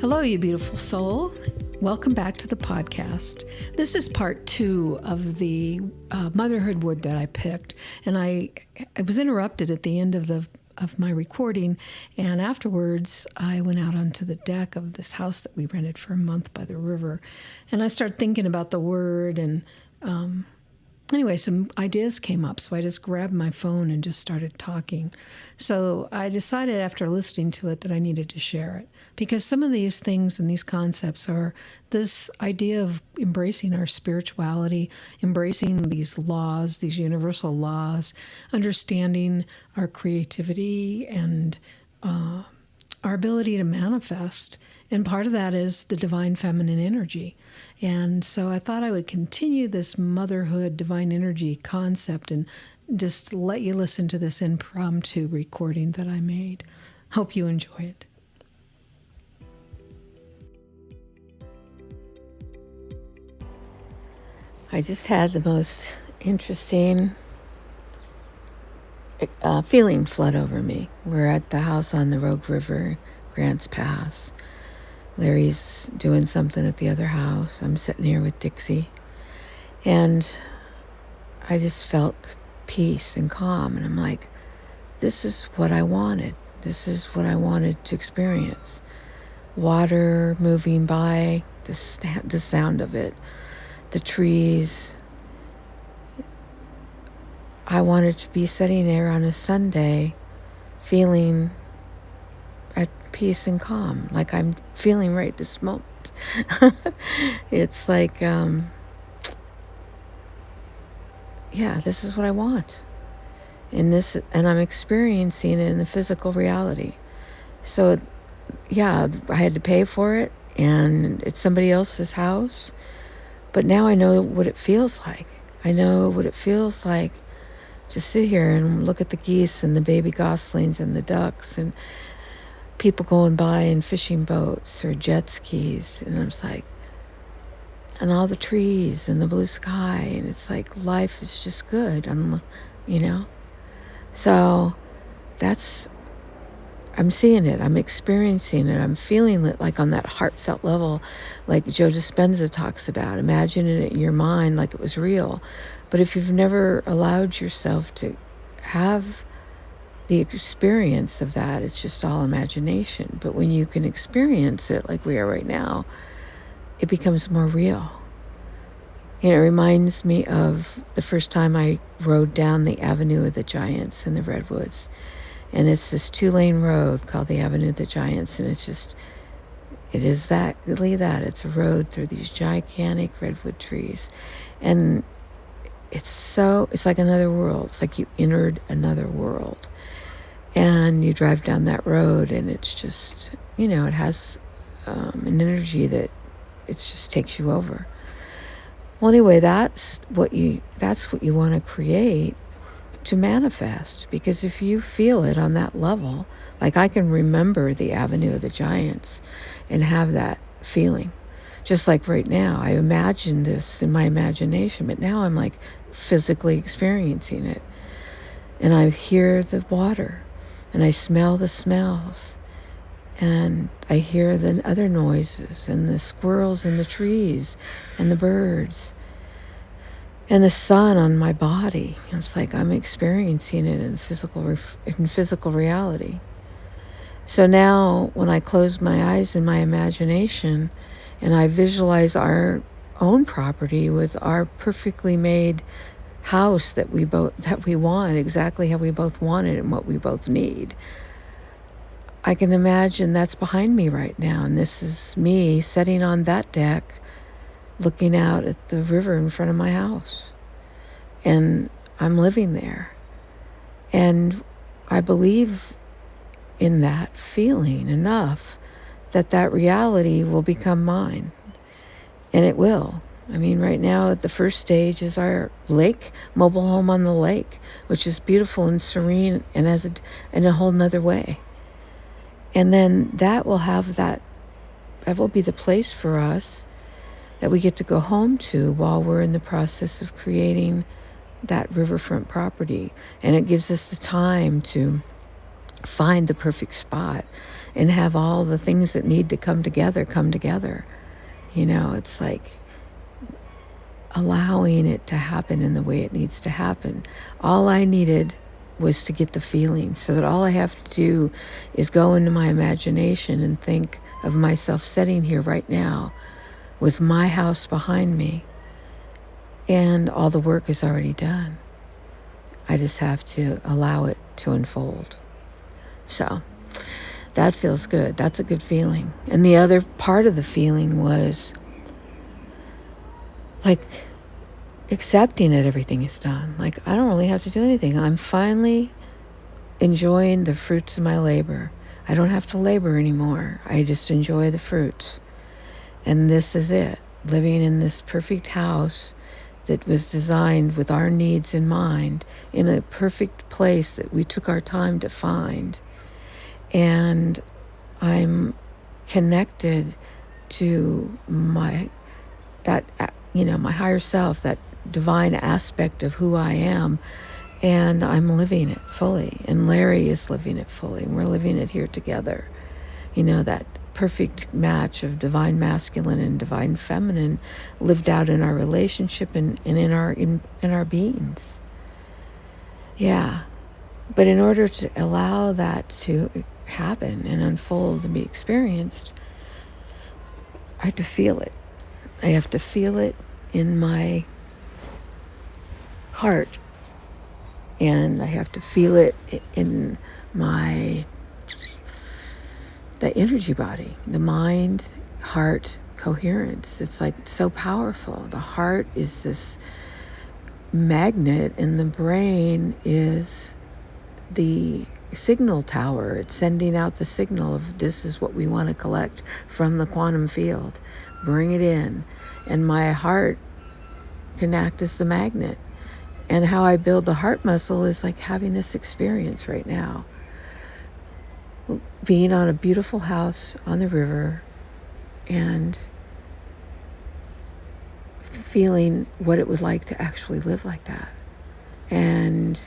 Hello, you beautiful soul. Welcome back to the podcast. This is part 2 of the motherhood wood that I picked, and I was interrupted at the end of my recording, and afterwards I went out onto the deck of this house that we rented for a month by the river, and I started thinking about the word, and anyway, some ideas came up, so I just grabbed my phone and just started talking. So I decided after listening to it that I needed to share it, because some of these things and these concepts are this idea of embracing our spirituality, embracing these laws, these universal laws, understanding our creativity and our ability to manifest. And part of that is the divine feminine energy. And so I thought I would continue this motherhood divine energy concept and just let you listen to this impromptu recording that I made. Hope you enjoy it. I just had the most interesting feeling flood over me. We're at the house on the Rogue River, Grants Pass. Larry's doing something at the other house. I'm sitting here with Dixie. And I just felt peace and calm. And I'm like, this is what I wanted. This is what I wanted to experience. Water moving by, the sound of it, the trees. I wanted to be sitting there on a Sunday feeling at peace and calm, like I'm feeling right this moment. It's like, this is what I want. And I'm experiencing it in the physical reality. So, I had to pay for it, and it's somebody else's house. But now I know what it feels like. I know what it feels like to sit here and look at the geese and the baby goslings and the ducks and people going by in fishing boats or jet skis. And it's like, and all the trees and the blue sky. And it's like life is just good, So I'm seeing it. I'm experiencing it. I'm feeling it like on that heartfelt level, like Joe Dispenza talks about, imagining it in your mind like it was real. But if you've never allowed yourself to have the experience of that, it's just all imagination. But when you can experience it like we are right now, it becomes more real. It reminds me of the first time I rode down the Avenue of the Giants in the Redwoods. And it's this 2-lane road called the Avenue of the Giants. And it is exactly that. It's a road through these gigantic redwood trees. And it's like another world. It's like you entered another world. And you drive down that road, and it's just, it has an energy that it just takes you over. Well, anyway, that's what you want to create to manifest, because if you feel it on that level, like I can remember the Avenue of the Giants and have that feeling. Just like right now, I imagine this in my imagination, but now I'm like physically experiencing it. And I hear the water, and I smell the smells, and I hear the other noises, and the squirrels in the trees, and the birds, and the sun on my body. It's like I'm experiencing it in physical reality. So now when I close my eyes in my imagination and I visualize our own property with our perfectly made house that we want, exactly how we both want it and what we both need, I can imagine that's behind me right now, and this is me sitting on that deck looking out at the river in front of my house. And I'm living there. And I believe in that feeling enough that reality will become mine. And it will. I mean, right now, the first stage is our lake, mobile home on the lake, which is beautiful and serene and in a whole nother way. And then that will be the place for us that we get to go home to while we're in the process of creating that riverfront property. And it gives us the time to find the perfect spot and have all the things that need to come together. It's like allowing it to happen in the way it needs to happen. All I needed was to get the feeling, so that all I have to do is go into my imagination and think of myself sitting here right now with my house behind me, and all the work is already done. I just have to allow it to unfold. So that feels good. That's a good feeling. And the other part of the feeling was like accepting that everything is done. Like, I don't really have to do anything. I'm finally enjoying the fruits of my labor. I don't have to labor anymore. I just enjoy the fruits. And this is it. Living in this perfect house that was designed with our needs in mind, in a perfect place that we took our time to find. And I'm connected to my higher self, that divine aspect of who I am, and I'm living it fully, and Larry is living it fully, and we're living it here together. That perfect match of divine masculine and divine feminine lived out in our relationship and in our beings. Yeah. But in order to allow that to happen and unfold and be experienced, I have to feel it. I have to feel it in my heart, and I have to feel it in the energy body, the mind, heart coherence. It's like so powerful. The heart is this magnet, and the brain is the signal tower. It's sending out the signal of, this is what we want to collect from the quantum field. Bring it in. And my heart can act as the magnet. And how I build the heart muscle is like having this experience right now. Being on a beautiful house on the river and feeling what it was like to actually live like that. And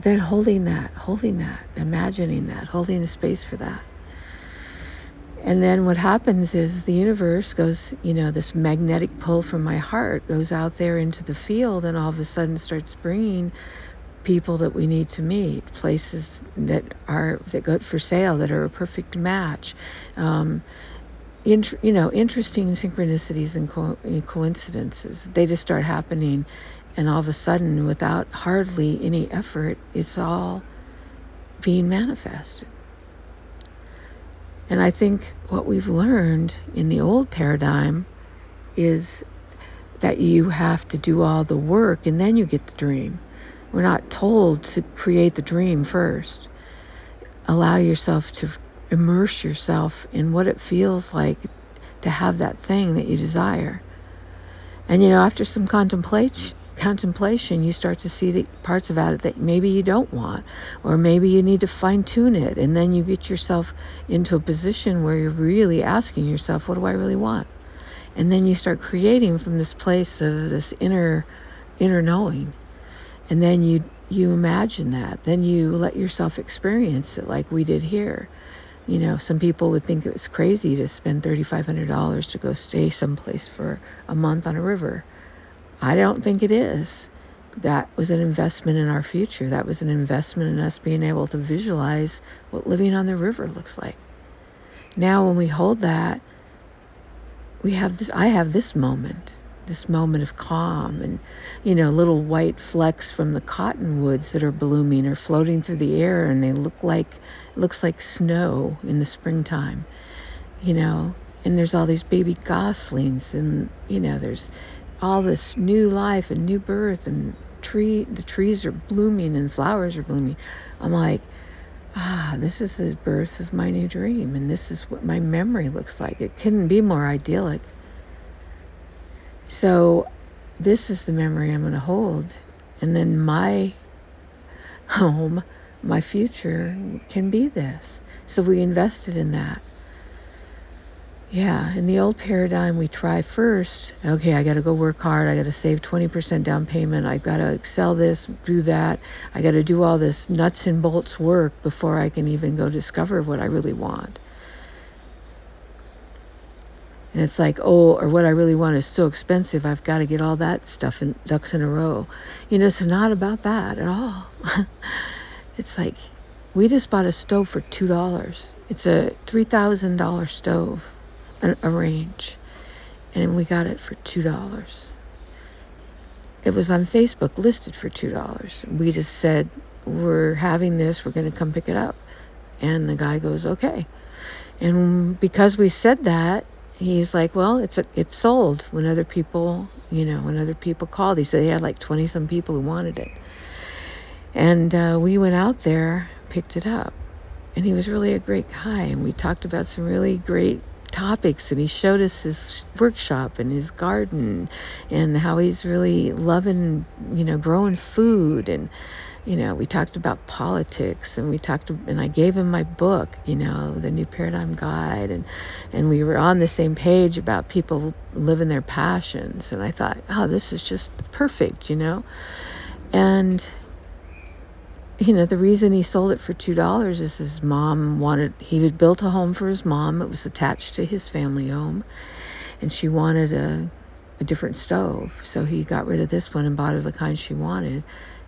then holding that, imagining that, holding the space for that. And then what happens is the universe goes, this magnetic pull from my heart goes out there into the field, and all of a sudden starts bringing people that we need to meet, places that go for sale, that are a perfect match. Interesting synchronicities and coincidences. They just start happening, and all of a sudden, without hardly any effort, it's all being manifested. And I think what we've learned in the old paradigm is that you have to do all the work and then you get the dream. We're not told to create the dream first. Allow yourself to immerse yourself in what it feels like to have that thing that you desire. And after some contemplation, you start to see the parts about it that maybe you don't want, or maybe you need to fine-tune it, and then you get yourself into a position where you're really asking yourself, what do I really want? And then you start creating from this place of this inner knowing, and then you imagine that, then you let yourself experience it like we did here. Some people would think it was crazy to spend $3,500 to go stay someplace for a month on a river. I don't think it is. That was an investment in our future. That was an investment in us being able to visualize what living on the river looks like. Now when we hold that, I have this moment of calm, and little white flecks from the cottonwoods that are blooming or floating through the air, and they looks like snow in the springtime, and there's all these baby goslings, and there's all this new life and new birth, and the trees are blooming and flowers are blooming. I'm like, this is the birth of my new dream, and this is what my memory looks like. It couldn't be more idyllic. So this is the memory I'm going to hold, and then my home, my future can be this. So we invested in that. Yeah, in the old paradigm, we try first. Okay, I got to go work hard. I got to save 20% down payment. I got to sell this, do that. I got to do all this nuts and bolts work before I can even go discover what I really want. And it's like, oh, or what I really want is so expensive. I've got to get all that stuff in ducks in a row. It's not about that at all. It's like, we just bought a stove for $2. It's a $3,000 stove. A range, and we got it for $2. It was on Facebook listed for $2. We just said, we're having this, we're going to come pick it up. And the guy goes, okay. And because we said that, he's like, well, it's sold. When other people called, he said he had like 20 some people who wanted it. And we went out there, picked it up, and he was really a great guy, and we talked about some really great topics, and he showed us his workshop and his garden and how he's really loving, growing food. And, we talked about politics, and and I gave him my book, the New Paradigm Guide, and we were on the same page about people living their passions. And I thought, oh, this is just perfect, and the reason he sold it for $2 is his mom he had built a home for his mom. It was attached to his family home, and she wanted a different stove. So he got rid of this one and bought her the kind she wanted.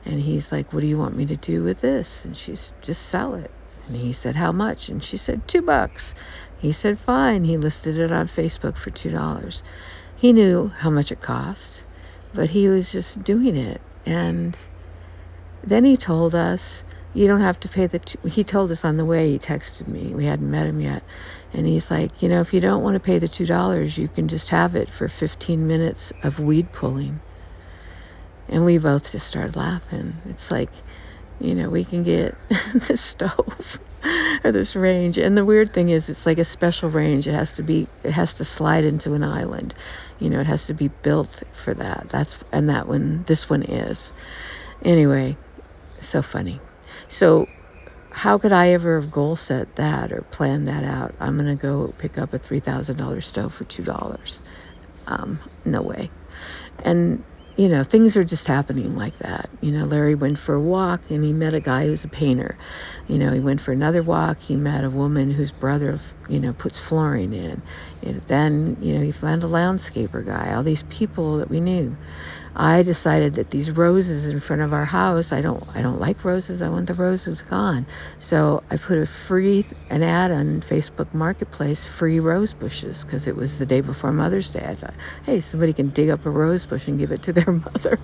And he's like, what do you want me to do with this? And she's, just sell it. And he said, how much? And she said, $2. He said, fine. He listed it on Facebook for $2. He knew how much it cost, but he was just doing it. And then he told us, you don't have to pay he told us on the way, he texted me, we hadn't met him yet, and he's like, if you don't want to pay the $2, you can just have it for 15 minutes of weed pulling. And we both just started laughing. It's like, we can get this stove or this range. And the weird thing is, it's like a special range. It has to slide into an island. It has to be built for that. This one is. Anyway, so funny. So how could I ever have goal set that or planned that out? I'm going to go pick up a $3,000 stove for $2. No way. And, things are just happening like that. Larry went for a walk, and he met a guy who's a painter. He went for another walk. He met a woman whose brother, puts flooring in. And then, he found a landscaper guy, all these people that we knew. I decided that these roses in front of our house, I don't like roses. I want the roses gone. So I put an ad on Facebook Marketplace, free rose bushes, because it was the day before Mother's Day. I thought, hey, somebody can dig up a rose bush and give it to their mother.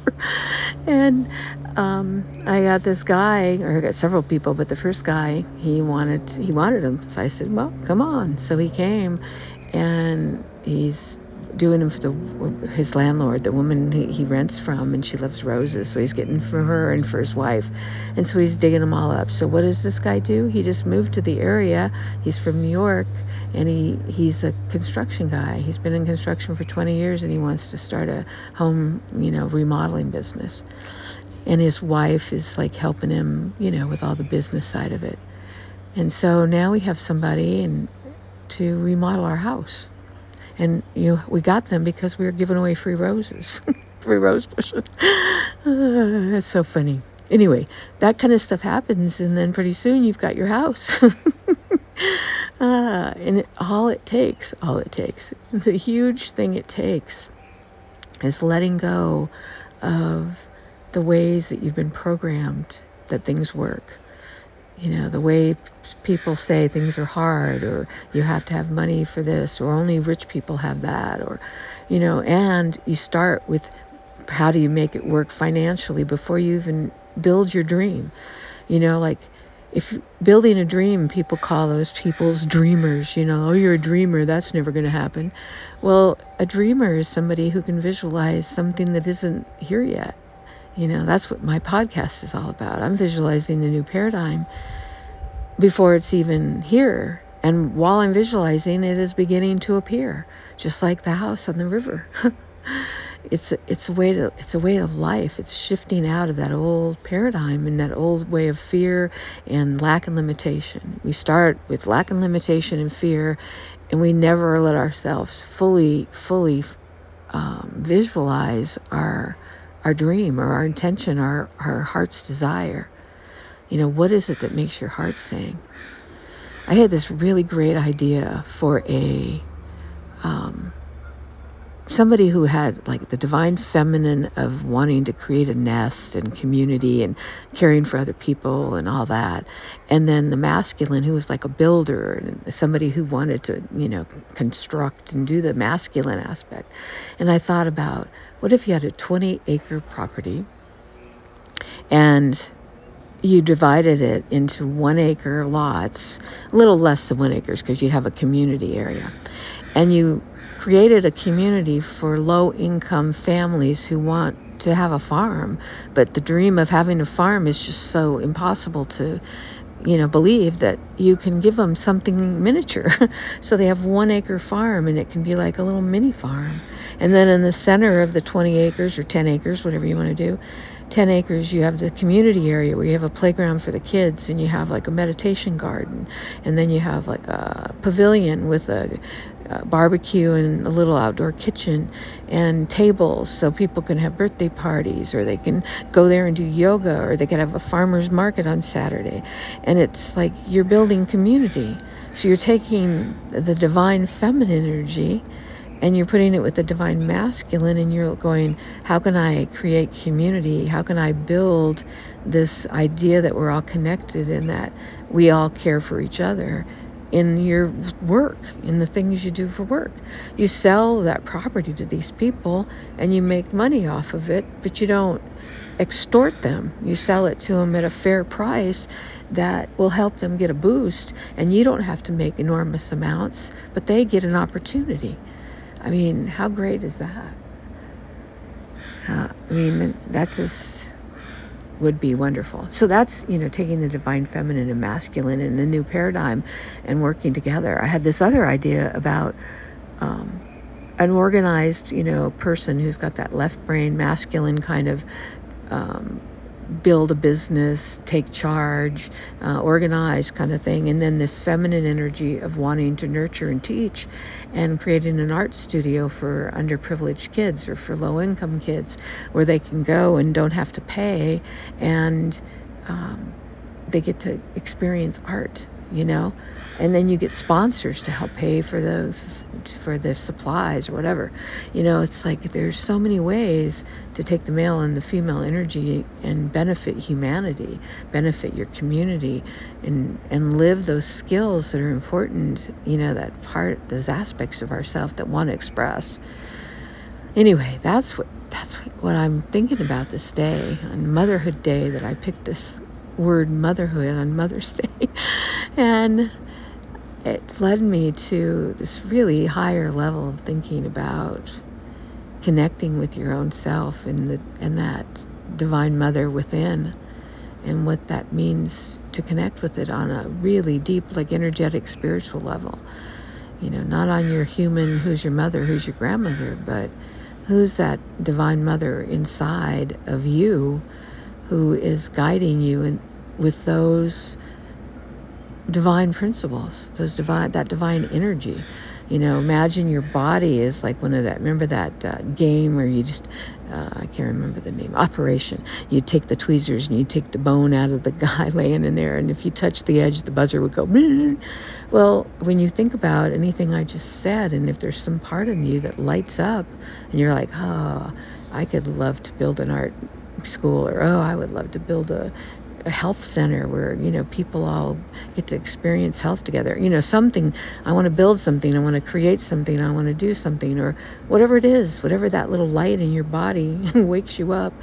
And I got this guy, or I got several people, but the first guy, he wanted them. So I said, well, come on. So he came, and he's doing them for his landlord, the woman he rents from, and she loves roses, so he's getting for her and for his wife. And so he's digging them all up. So what does this guy do? He just moved to the area. He's from New York, and he's a construction guy. He's been in construction for 20 years, and he wants to start a home, remodeling business. And his wife is like helping him, with all the business side of it. And so now we have somebody to remodel our house. And we got them because we were giving away free roses, free rose bushes. That's so funny. Anyway, that kind of stuff happens, and then pretty soon you've got your house. And all it takes, the huge thing it takes is letting go of the ways that you've been programmed that things work. The way people say things are hard, or you have to have money for this, or only rich people have that, or, and you start with how do you make it work financially before you even build your dream. Like if building a dream, people call those people's dreamers, oh, you're a dreamer, that's never going to happen. Well, a dreamer is somebody who can visualize something that isn't here yet. That's what my podcast is all about. I'm visualizing the new paradigm before it's even here. And while I'm visualizing, it is beginning to appear, just like the house on the river. it's a way of life. It's shifting out of that old paradigm and that old way of fear and lack and limitation. We start with lack and limitation and fear, and we never let ourselves fully visualize our dream or our intention, our heart's desire. What is it that makes your heart sing? I had this really great idea for a somebody who had like the divine feminine of wanting to create a nest and community and caring for other people and all that, and then the masculine who was like a builder and somebody who wanted to construct and do the masculine aspect. And I thought about, what if you had a 20-acre property and you divided it into 1-acre lots, a little less than 1 acre because you'd have a community area, and you created a community for low-income families who want to have a farm, but the dream of having a farm is just so impossible to believe that you can give them something miniature. So they have 1-acre farm, and it can be like a little mini farm. And then in the center of the 20 acres or 10 acres, whatever you want to do, 10 acres, you have the community area where you have a playground for the kids, and you have like a meditation garden, and then you have like a pavilion with a barbecue and a little outdoor kitchen and tables so people can have birthday parties, or they can go there and do yoga, or they can have a farmer's market on Saturday. And it's like you're building community. So you're taking the divine feminine energy and you're putting it with the divine masculine, and you're going, how can I create community? How can I build this idea that we're all connected and that we all care for each other in your work, in the things you do for work? You sell that property to these people and you make money off of it, but you don't extort them. You sell it to them at a fair price that will help them get a boost, and you don't have to make enormous amounts, but they get an opportunity. I mean, how great is that? That just would be wonderful. So that's, taking the divine feminine and masculine in the new paradigm and working together. I had this other idea about an organized, person who's got that left brain masculine kind of build a business, take charge, organize kind of thing, and then this feminine energy of wanting to nurture and teach, and creating an art studio for underprivileged kids or for low-income kids where they can go and don't have to pay, and they get to experience art, and then you get sponsors to help pay for the supplies or whatever. It's like there's so many ways to take the male and the female energy and benefit humanity, benefit your community, and live those skills that are important, those aspects of ourselves that want to express. Anyway, that's what I'm thinking about this day, on Motherhood Day, that I picked this word motherhood on Mother's Day. And it led me to this really higher level of thinking about connecting with your own self and that divine mother within, and what that means to connect with it on a really deep, like energetic, spiritual level. Not on your human, who's your mother, who's your grandmother, but who's that divine mother inside of you who is guiding you with those divine principles, that divine energy. Imagine your body is like one of that, remember that game where you just, I can't remember the name, Operation. You take the tweezers and you take the bone out of the guy laying in there, and if you touch the edge, the buzzer would go. Well, when you think about anything I just said, and if there's some part of you that lights up and you're like, I could love to build an art school, or I would love to build a health center where people all get to experience health together, something, I want to build something, I want to create something, I want to do something, or whatever it is, whatever that little light in your body wakes you up,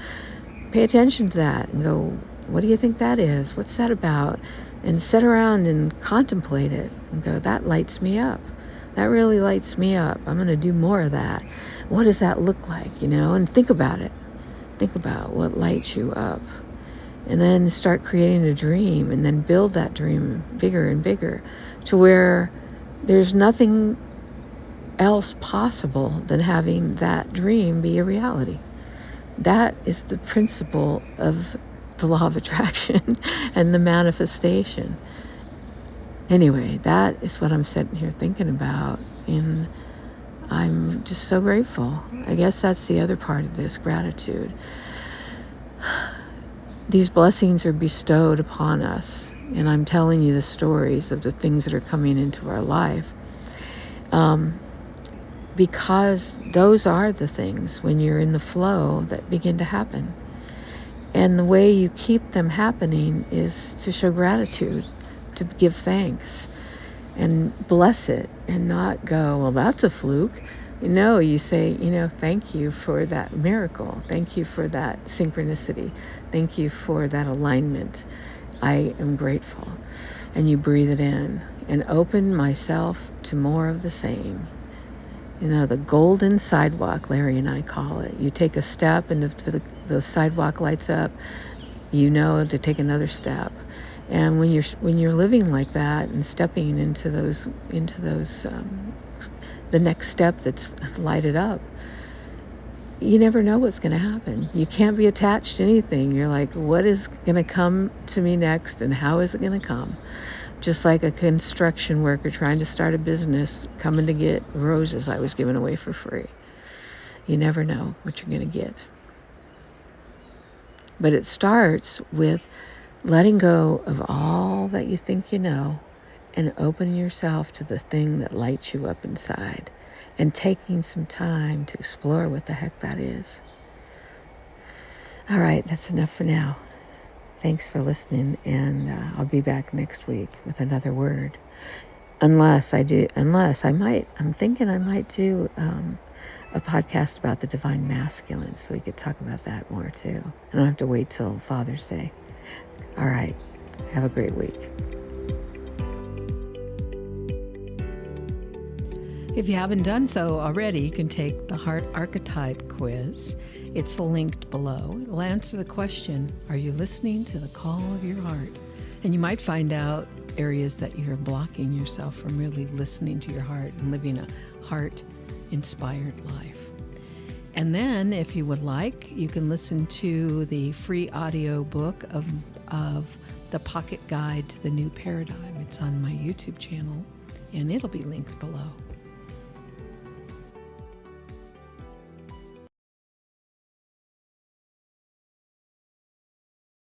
pay attention to that and go, what do you think that is? What's that about? And sit around and contemplate it and go, that lights me up. That really lights me up. I'm going to do more of that. What does that look like? And think about it. Think about what lights you up. And then start creating a dream, and then build that dream bigger and bigger, to where there's nothing else possible than having that dream be a reality? That is the principle of the law of attraction and the manifestation. Anyway, that is what I'm sitting here thinking about, and I'm just so grateful. I guess that's the other part of this, gratitude. These blessings are bestowed upon us, and I'm telling you the stories of the things that are coming into our life, because those are the things, when you're in the flow, that begin to happen. And the way you keep them happening is to show gratitude, to give thanks, and bless it, and not go, well, that's a fluke. No, you say, thank you for that miracle. Thank you for that synchronicity. Thank you for that alignment. I am grateful. And you breathe it in and open myself to more of the same. The golden sidewalk, Larry and I call it. You take a step, and if the sidewalk lights up, to take another step. And when you're living like that and stepping into those the next step that's lighted up, you never know what's going to happen. You can't be attached to anything. You're like, what is going to come to me next, and how is it going to come? Just like a construction worker trying to start a business, coming to get roses I was giving away for free. You never know what you're going to get. But it starts with letting go of all that you think you know, and opening yourself to the thing that lights you up inside, and taking some time to explore what the heck that is. All right, that's enough for now. Thanks for listening, and I'll be back next week with another word. I'm thinking I might do a podcast about the divine masculine, so we could talk about that more too. I don't have to wait till Father's Day. All right, have a great week. If you haven't done so already, you can take the Heart Archetype quiz. It's linked below. It'll answer the question, are you listening to the call of your heart? And you might find out areas that you're blocking yourself from really listening to your heart and living a heart-inspired life. And then, if you would like, you can listen to the free audio book of The Pocket Guide to the New Paradigm. It's on my YouTube channel, and it'll be linked below.